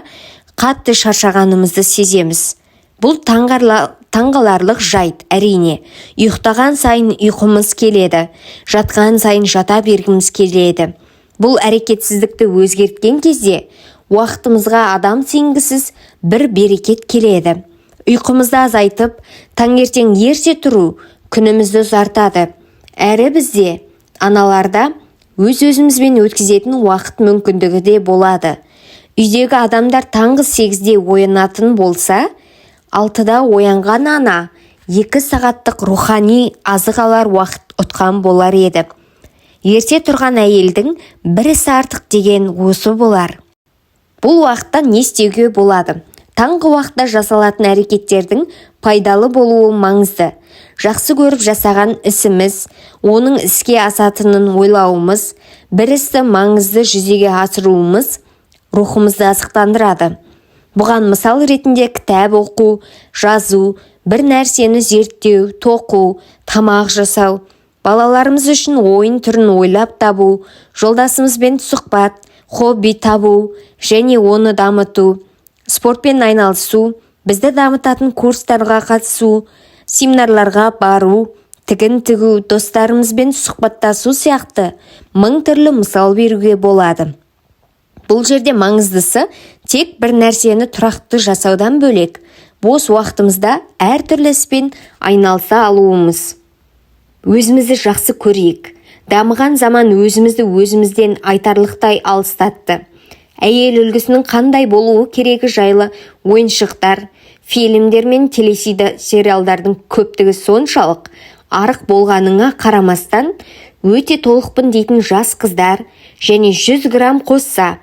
қатты шаршағанымызды сеземіз. Бұл таңғаларлық жайт, әрине. Ұйықтаған сайын ұйқымыз келеді, жатқан сайын жата бергіміз келеді. Бұл әрекетсіздікті өзгерткен кезде уақытымызға адам сенгісіз бір берекет келеді. Ұйқымызды азайтып, таңертең ерте тұру күнімізді ұзартады. Әрі бізде, аналарда, өз-өзімізбен өткізетін уақыт мүмкіндігі де болады. Үйдегі адамдар таңғы 8-де оянатын болса, 6-да оянған ана 2 сағаттық рухани азық алар уақыт ұтқан болар еді. Ерте тұрған әйелдің бір ісі артық деген осы болар. Бұл уақытта не істеуге болады? Таңғы уақытта жасалатын әрекеттердің пайдалы болуы маңызды. Жақсы көріп жасаған ісіміз, оның іске асатынын ойлауымыз, бір істі маңызды жүзеге асыруымыз рухымызды азықтандырады. Бұған мысал ретінде кітап оқу, жазу, бір нәрсені зерттеу, тоқу, тамақ жасау, балаларымыз үшін ойын түрін ойлап табу, жолдасымызбен сұхбат, хобби табу және оны дамыту, спортпен айналысу, бізді дамытатын курстарға қатысу, семинарларға бару, тігін тігу, достарымызбен сұхбаттасу сияқты мың түрлі мысал беруге болады. Бұл жерде маңыздысы тек бір нәрсені тұрақты жасаудан бөлек, бос уақытымызда әртүрлі іспен айналыса алуымыз. Өзімізді жақсы көрейік. Дамыған заман өзімізден айтарлықтай алыстатты. Әйел үлгісінің қандай болуы керегі жайлы ойыншықтар, фильмдер мен телесериалдардың көптігі соншалық арық болғаныңа қарамастан, өте толықпын дейтін жас қыздар және 100 грамм қосса,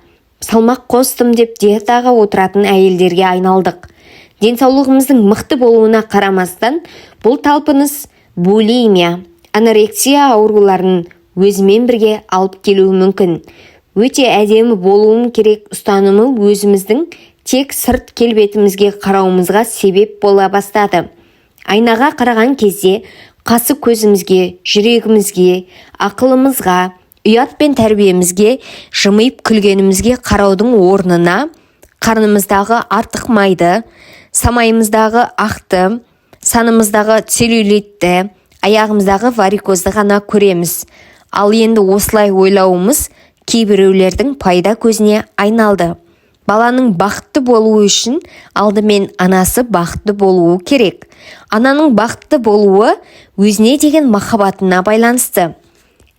салмақ қостым деп диетаға отыратын әйелдерге айналдық. Денсаулығымыздың мықты болуына қарамастан, бұл талпыныс булимия, анорексия ауруларын өзімен бірге алып келуі мүмкін. Өте әдемі болуым керек ұстанымы өзіміздің тек сырт келбетімізге қарауымызға себеп бола бастады. Айнаға қараған кезде қасы көзімізге, жүрегімізге, ақылымызға, ұят пен тәрбиемізге, жымиып күлгенімізге қараудың орнына қарнымыздағы артық майды, самайымыздағы ақты, санымыздағы целлюлитті, аяғымыздағы варикозды ғана көреміз. Ал енді осылай ойлауымыз кейбіреулердің пайда көзіне айналды. Баланың бақытты болуы үшін алдымен анасы бақытты болуы керек. Ананың бақытты болуы өзіне деген махаббатына байланысты.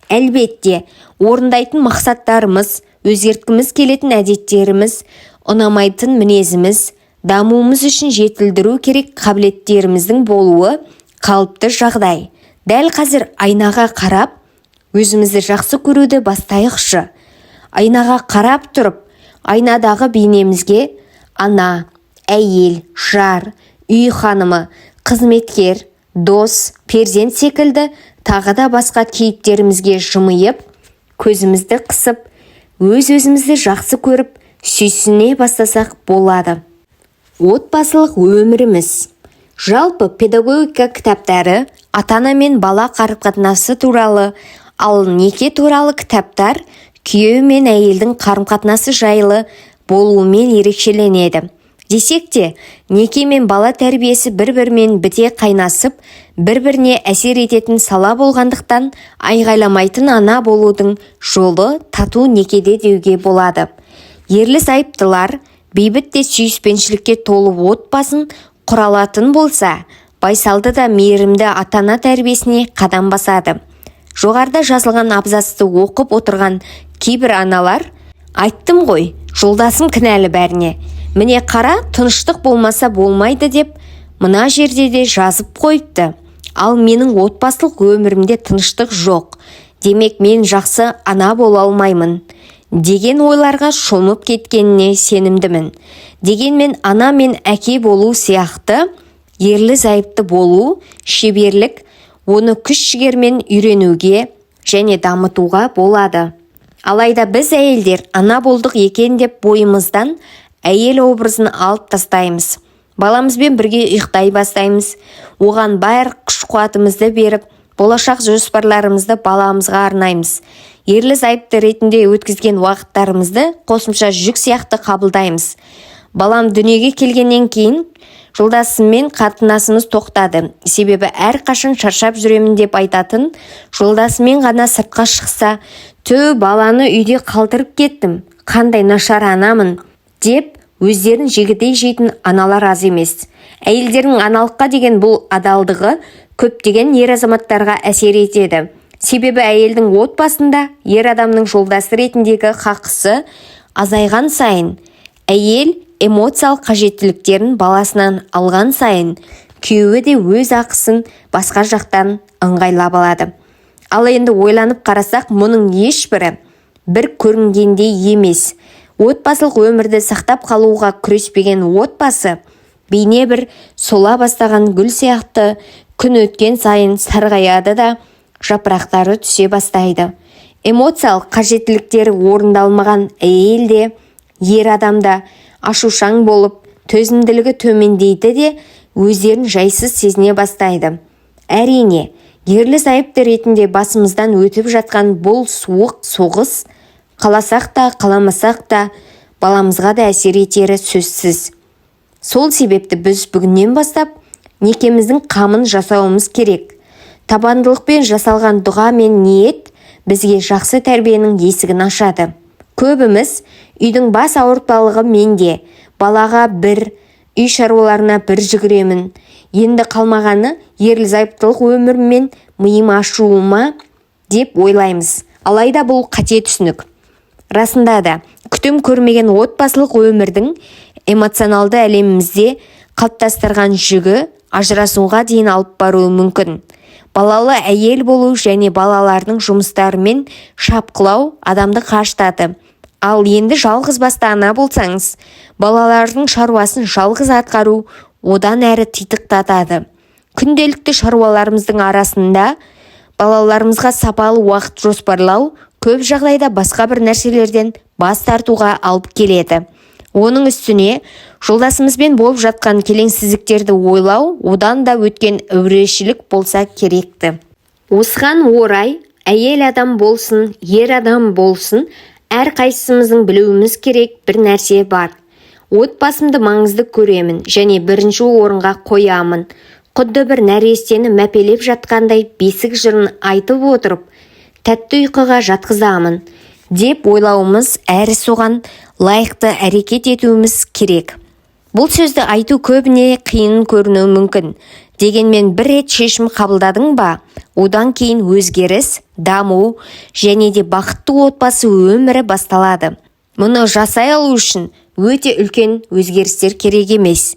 Әлбетте, орындайтын мақсаттарымыз, өзгерткіміз келетін әдеттеріміз, ұнамайтын мінезіміз, дамуымыз үшін жетілдіру керек қабілеттеріміздің болуы қалыпты жағдай. Дәл қазір айнаға қарап, өзімізді жақсы көруді бастайықшы. Айнаға қарап тұрып, айнадағы бейнемізге ана, әйел, жар, үй ханымы, қызметкер, дос, перзент секілді тағы да басқа кейіптерімізге жымиып, көзімізді қысып, өз-өзімізді жақсы көріп, сүйсіне бастасақ болады. Отбасылық өміріміз. Жалпы педагогика кітаптары ата-ана мен бала қарым-қатынасы туралы, ал неке туралы кітаптар күйеу мен әйелдің қарым-қатынасы жайлы болуымен ерекшеленеді. Десек те, неке мен бала тәрбиесі бір-бірімен біте қайнасып, бір-біріне әсер ететін сала болғандықтан, айғайламайтын ана болудың жолы тату некеде деуге болады. Ерлі-зайыптылар бейбіт те сүйіспеншілікке толы отбасын құралатын болса, байсалды да мейірімді ата-ана тәрбиесіне қадам басады. Жоғарыда жазылған абзацты оқып отырған кейбір аналар, айттым ғой, жолдасым кінәлі бәріне. Міне қара, тыныштық болмаса болмайды деп, мына жерде де жазып қойыпты. Ал менің отбасылық өмірімде тыныштық жоқ. Демек мен жақсы ана бола алмаймын деген ойларға шомып кеткеніне сенімдімін. Дегенмен ана мен әке болу сияқты ерлі-зайыпты болу, шеберлік, оны күш-жігермен үйренуге және дамытуға болады. Алайда біз әйелдер ана болдық екен деп бойымыздан әйел образын алып тастаймыз. Баламызбен бірге ұйықтай бастаймыз. Оған бар күш-қуатымызды беріп, болашақ жоспарларымызды баламызға арнаймыз. Ерлі-зайыпты ретінде өткізген уақыттарымызды қосымша жүк сияқты қабылдаймыз. Балам дүниеге келгеннен кейін жолдасыммен қатынасымыз тоқтады. Себебі әрқашан шаршап жүремін деп айтатын жолдасымен ғана сыртқа шықса, баланы үйде қалдырып кеттім, қандай нашар анамын деп өздерін жегідей жейтін аналар аз емес. Әйелдердің аналыққа деген бұл адалдығы көптеген ер азаматтарға әсер етеді. Себебі әйелдің отбасында ер адамның жолдасы ретіндегі хақысы азайған сайын, әйел эмоциялық қажеттіліктерін баласынан алған сайын, күйеуі де өз ақысын басқа жақтан ыңғайлап алады. Ал енді ойланып қарасақ, мұның ешбірі бір көрінгендей емес. Отбасылық өмірді сақтап қалуға күреспеген отбасы бейне бір сола бастаған гүл сияқты күн өткен сайын сарғаяды да жапырақтары түсе бастайды. Эмоциялық қажеттіліктері орындалмаған әйел де, ер адамда ашушаң болып, төзімділігі төмендейді де өздерін жайсыз сезіне бастайды. Әрине, ерлі-зайыпты ретінде басымыздан өтіп жатқан бұл суық соғыс қаласақ та, қаламасақ та баламызға да әсер етері сөзсіз. Сол себепті біз бүгіннен бастап некеміздің қамын жасауымыз керек. Табандылықпен жасалған дұға мен ниет бізге жақсы тәрбиенің есігін ашады. Көбіміз үйдің бас ауыртпалығы менде, балаға бір, үй шаруаларына бір жүгіремін. Енді қалмағаны ерлі-зайыптылық өмірмен миым ашуыма деп ойлаймыз. Алайда бұл қате түсінік. Расында да, күтім көрмеген отбасылық өмірдің эмоционалды әлемімізде қалыптастырған жүгі ажырасуға дейін алып баруы мүмкін. Балалы әйел болу және балалардың жұмыстарымен шапқылау адамды қаштады. Ал енді жалғыз басты ана болсаңыз, балалардың шаруасын жалғыз атқару одан әрі титықтатады. Күнделікті шаруаларымыздың арасында балаларымызға сапалы уақыт жоспарлау көп жағдайда басқа бір нәрселерден бас тартуға алып келеді. Оның үстіне жолдасымызбен болып жатқан келеңсіздіктерді ойлау одан да өткен әурешілік болса керекті. Осыған орай әйел адам болсын, ер адам болсын, әрқайсымыздың білуіміз керек бір нәрсе бар. Отбасымды маңызды көремін және бірінші орынға қоямын. Құдды бір нәрестені мәпелеп жатқандай бесік жырын айтып отырып, тәтті ұйқыға жатқызамын деп ойлауымыз әрі соған лайықты әрекет етуіміз керек. Бұл сөзді айту көбіне қиын көрінуі мүмкін. Дегенмен бір рет шешім қабылдадың ба, одан кейін өзгеріс, даму және де бақытты отбасы өмірі басталады. Мұны жасай алу үшін өте үлкен өзгерістер керек емес.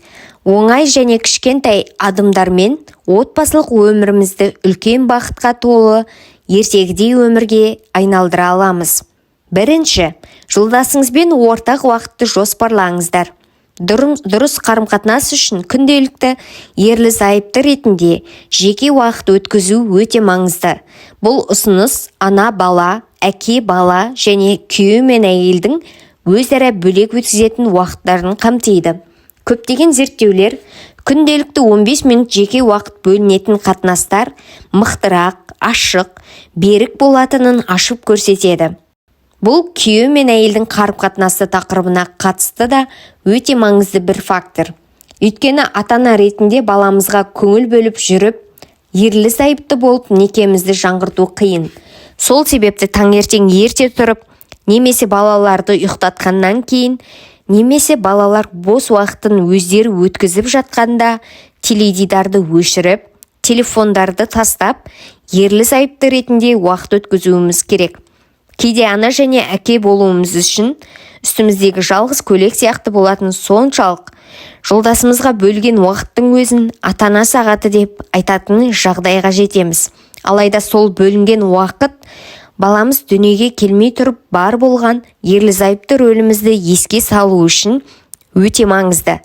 Оңай және кішкентай адымдармен отбасылық өмірімізді үлкен бақытқа толы ертегідей өмірге айналдыра аламыз. Бірінші, жолдасыңызбен ортақ уақытты жоспарлаңыздар. Дұрыс қарым-қатынас үшін күнделікті ерлі-зайыпты ретінде жеке уақыт өткізу өте маңызды. Бұл ұсыныс ана бала, әке бала және күйеу мен әйелдің өзара бөлек өткізетін уақыттарын қамтиды. Көптеген зерттеулер күнделікті 15 минут жеке уақыт бөлінетін қатынастар мықтырақ, ашық, берік болатынын ашып көрсетеді. Бұл күйеу мен әйелдің қарым-қатынасы тақырыбына қатысты да өте маңызды бір фактор. Өйткені ата-ана ретінде баламызға көңіл бөліп жүріп, ерлі-зайыпты болып некемізді жаңғырту қиын. Сол себепті таңертең ерте тұрып, немесе балаларды ұйықтатқаннан кейін, немесе балалар бос уақытын өздері өткізіп жатқанда теледидарды өшіріп, телефондарды тастап, ерлі-зайыпты ретінде уақыт өткізуіміз керек. Кейде ана және әке болуымыз үшін үстіміздегі жалғыз көйлек сияқты болатын соншалық жолдасымызға бөлген уақыттың өзін ата-ана сағаты деп айтатын жағдайға жетеміз. Алайда сол бөлінген уақыт баламыз дүниеге келмей тұрып бар болған ерлі-зайыпты рөлімізді еске салу үшін өте маңызды.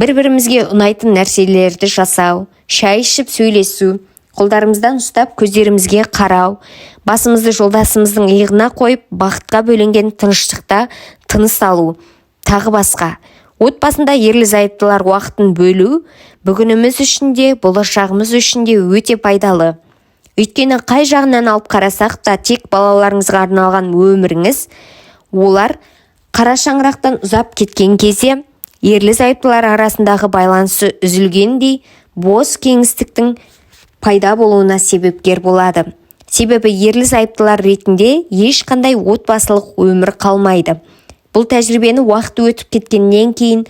Бір-бірімізге ұнайтын нәрселерді жасау, шай ішіп сөйлесу, қолдарымыздан ұстап көздерімізге қарау, басымызды жолдасымыздың иығына қойып бақытқа бөленген тыныштықта тыныс алу, тағы басқа. Отбасында ерлі-зайыптылар уақытын бөлу бүгініміз үшін де, болашағымыз үшін де өте пайдалы. Өйткені қай жағынан алып қарасақ та тек балаларыңызға арналған өміріңіз, олар қара шаңырақтан ұзап кеткен кезде ерлі-зайыптылар арасындағы байланысы үзілгендей бос кеңістіктің пайда болуына себепкер болады. Себебі ерлі-зайыптылар ретінде ешқандай отбасылық өмір қалмайды. Бұл тәжірибені уақыт өтіп кеткеннен кейін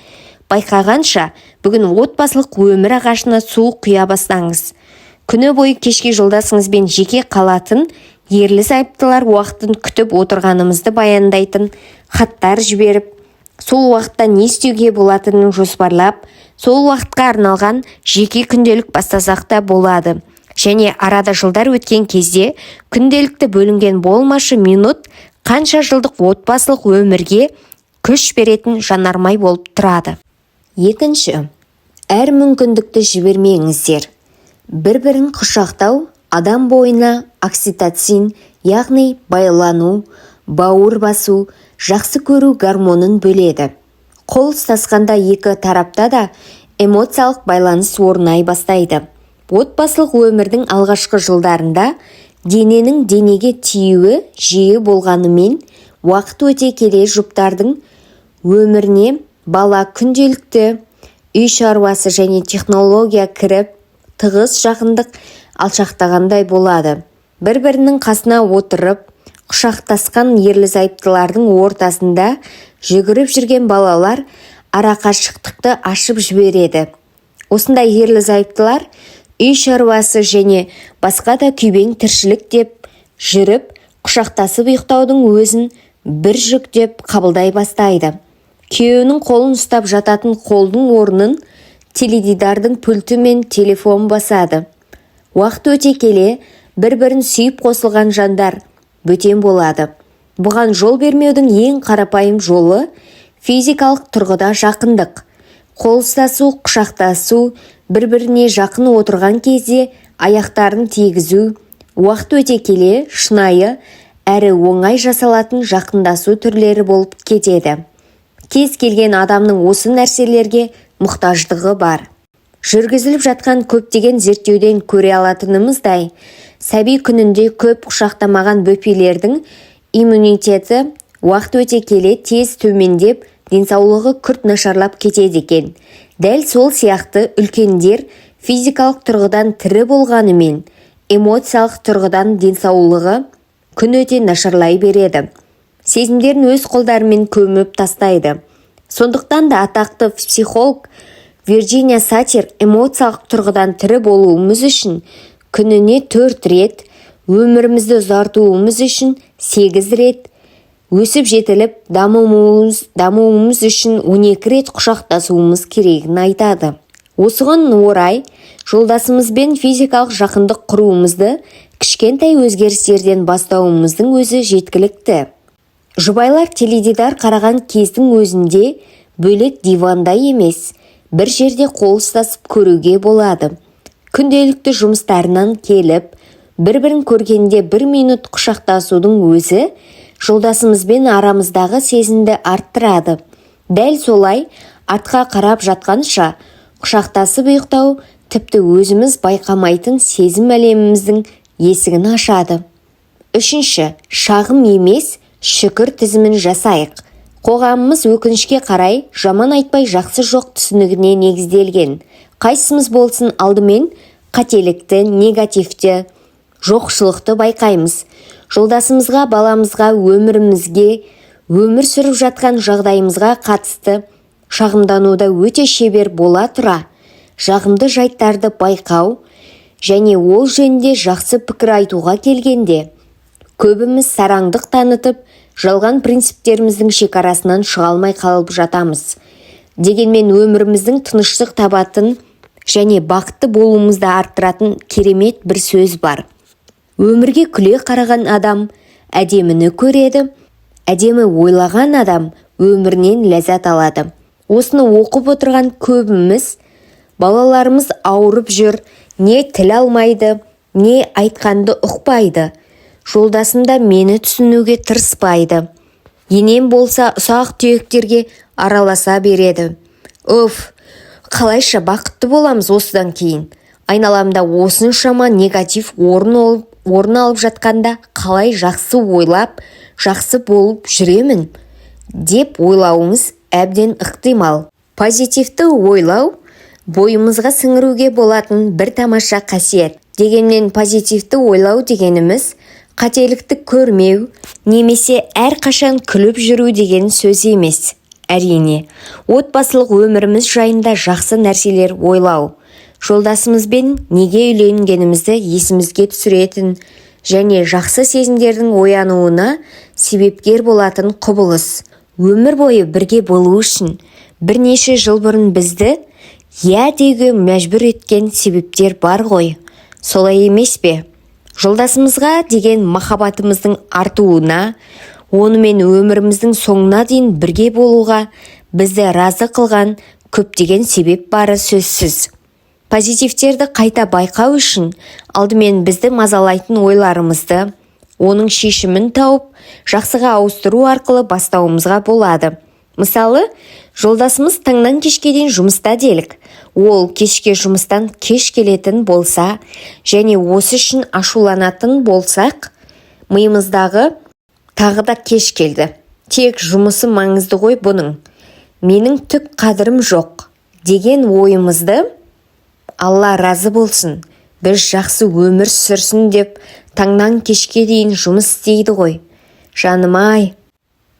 байқағанша бүгін отбасылық өмір ағашына су құя бастаңыз. Күні бойы кешке жолдасыңызбен жеке қалатын ерлі-зайыптылар уақытын күтіп отырғанымызды баяндайтын хаттар жіберіп, сол уақытта не істеуге болатынын жоспарлап, сол уақытқа арналған жеке күнделік бастасақ та болады. Және арада жылдар өткен кезде күнделікті бөлінген болмашы минут қанша жылдық отбасылық өмірге күш беретін жанармай болып тұрады. Екінші, әр мүмкіндікті жібермеңіздер. Бір-бірін құшақтау адам бойына окситоцин, яғни байлану, бауыр басу, жақсы көру гормонын бөледі. Қол ұстасқанда екі тарапта да эмоциялық байланыс орнай бастайды. Отбасылық өмірдің алғашқы жылдарында дененің денеге тиюі жиі болғанымен, уақыт өте келе жұптардың өміріне бала күнделікті, үй шаруасы және технология кіріп, тығыз жақындық алшақтағандай болады. Бір-бірінің қасына отырып, құшақтасқан ерлі-зайыптылардың ортасында жүгіріп жүрген балалар арақашықтықты ашып жібереді. Осындай ерлі-зайыптылар үй шаруасы және басқа да күйбең тіршілік деп жүріп, құшақтасып ұйықтаудың өзін бір жүк деп қабылдай бастайды. Күйеуінің қолын ұстап жататын қолдың орнын теледидардың пульті мен телефон басады. Уақыт өте келе бір-бірін сүйіп қосылған жандар бөтен болады. Бұған жол бермеудің ең қарапайым жолы физикалық тұрғыда жақындық. Қол ұстасу, құшақтасу, бір-біріне жақын отырған кезде аяқтарын тигізу, уақыт өте келе шынайы әрі оңай жасалатын жақындасу түрлері болып кетеді. Кез келген адамның осы нәрселерге мұқтаждығы бар. Жүргізіліп жатқан көптеген зерттеуден көре алатынымыздай, сәби күнінде көп құшақтамаған бөпелердің иммунитеті уақыт өте келе тез төмендеп, денсаулығы күрт нашарлап кетеді екен. Дәл сол сияқты үлкендер физикалық тұрғыдан тірі болғанымен, эмоциялық тұрғыдан денсаулығы күн өте нашарлай береді. Сезімдерін өз қолдарымен көміп тастайды. Сондықтан да атақты психолог Вирджиния Сатир эмоциялық тұрғыдан тірі болуымыз үшін күніне 4 рет, өмірімізді ұзартуымыз үшін 8 рет, өсіп жетіліп дамуымыз үшін 12 рет құшақтасуымыз керегін айтады. Осыған орай жолдасымызбен физикалық жақындық құруымызды кішкентай өзгерістерден бастауымыздың өзі жеткілікті. Жұбайлар теледидар қараған кездің өзінде бөлек диванда емес, бір жерде қол ұстасып көруге болады. Күнделікті жұмыстарынан келіп, бір-бірін көргенде 1 минут құшақтасудың өзі жолдасымызбен арамыздағы сезімді арттырады. Дәл солай артқа қарап жатқанша құшақтасып ұйықтау тіпті өзіміз байқамайтын сезім әлеміміздің есігін ашады. Үшінші, шағым емес, шүкір тізімін жасайық. Қоғамымыз өкінішке қарай жаман айтпай жақсы жоқ түсінігіне негізделген. Қайсымыз болсын алдымен қателікті, негативті, жоқшылықты байқаймыз. Жолдасымызға, баламызға, өмірімізге, өмір сүріп жатқан жағдайымызға қатысты шағымдануда өте шебер бола тұра, жағымды жайттарды байқау және ол жөнінде жақсы пікір айтуға келгенде, көбіміз сараңдық танытып, жалған принциптеріміздің шекарасынан шыға алмай қалып жатамыз. Дегенмен өміріміздің тыныштық табатын және бақытты болуымызды арттыратын керемет бір сөз бар. Өмірге күле қараған адам әдеміні көреді, әдемі ойлаған адам өмірінен ләззат алады. Осыны оқып отырған көбіміз, балаларымыз ауырып жүр, не тіл алмайды, не айтқанды ұқпайды. Жолдасым да мені түсінуге тырыспайды. Енем болса ұсақ түйектерге араласа береді. Қалайша бақытты боламыз осыдан кейін? Айналамда осыншама негатив орын алып жатқанда қалай жақсы ойлап, жақсы болып жүремін деп ойлауыңыз әбден ықтимал. Позитивті ойлау бойымызға сіңіруге болатын бір тамаша қасиет. Дегенмен позитивті ойлау дегеніміз қателікті көрмеу немесе әрқашан күліп жүру деген сөз емес. Әрине, отбасылық өміріміз жайында жақсы нәрселер ойлау, жолдасымызбен неге үйленгенімізді есімізге түсіретін және жақсы сезімдердің оянуына себепкер болатын құбылыс. Өмір бойы бірге болу үшін бірнеше жыл бұрын бізді деуге мәжбүр еткен себептер бар ғой. Солай емес пе? Жолдасымызға деген махаббатымыздың артуына, онымен өміріміздің соңына дейін бірге болуға бізді разы қылған көптеген себеп бары сөзсіз. Позитивтерді қайта байқау үшін алдымен бізді мазалайтын ойларымызды, оның шешімін тауып, жақсыға ауыстыру арқылы бастауымызға болады. Мысалы, жолдасымыз таңнан кешке дейін жұмыста делік. Ол кешке жұмыстан кеш келетін болса және осы үшін ашуланатын болсақ, миымыздағы тағы да кеш келді. Тек жұмысы маңызды ғой бұның. Менің түк қадірім жоқ деген ойымызды Алла разы болсын, біз жақсы өмір сүрсін деп таңнан кешке дейін жұмыс істейді ғой. Жаным-ай,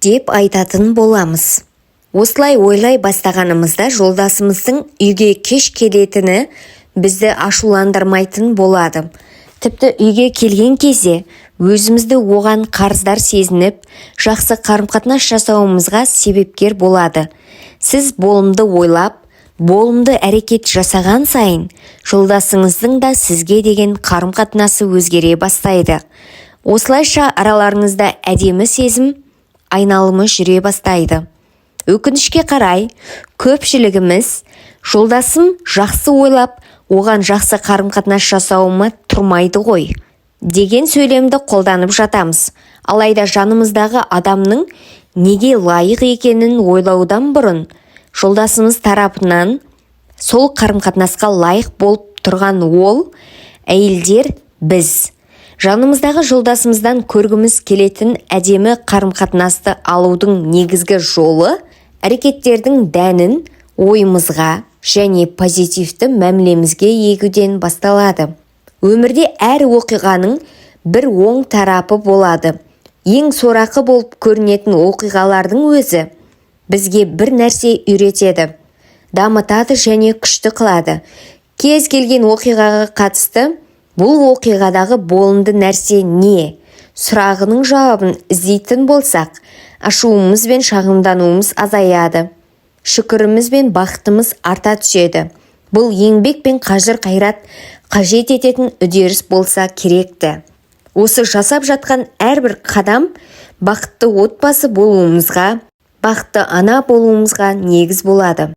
деп айтатын боламыз. Осылай ойлай бастағанымызда жолдасымыздың үйге кеш келетіні бізді ашуландырмайтын болады. Тіпті үйге келген кезде өзімізді оған қарыздар сезініп, жақсы қарым-қатынас жасауымызға себепкер болады. Сіз болымды ойлап, болымды әрекет жасаған сайын, жолдасыңыздың да сізге деген қарым-қатынасы өзгере бастайды. Осылайша араларыңызда әдемі сезім айналымы жүре бастайды. Өкінішке қарай, көпшілігіміз жолдасым жақсы ойлап, оған жақсы қарым-қатынас жасауыма тұрмайды ғой деген сөйлемді қолданып жатамыз. Алайда жанымыздағы адамның неге лайық екенін ойлаудан бұрын, жолдасымыз тарапынан сол қарым-қатынасқа лайық болып тұрған ол, әйелдер біз. Жанымыздағы жолдасымыздан көргіміз келетін әдемі қарым-қатынасты алудың негізгі жолы, әрекеттердің дәнін ойымызға және позитивті мәмілемізге егуден басталады. Өмірде әр оқиғаның бір оң тарапы болады. Ең сорақы болып көрінетін оқиғалардың өзі бізге бір нәрсе үйретеді, дамытады және күшті қылады. Кез келген оқиғаға қатысты бұл оқиғадағы болымды нәрсе не? Сұрағының жауабын іздейтін болсақ, ашуымыз бен шағымдануымыз азаяды. Шүкіріміз бен бақытымыз арта түседі. Бұл еңбек пен қажыр-қайрат қажет ететін үдеріс болса керекті. Осы жасап жатқан әрбір қадам бақытты отбасы болуымызға, бақытты ана болуымызға негіз болады.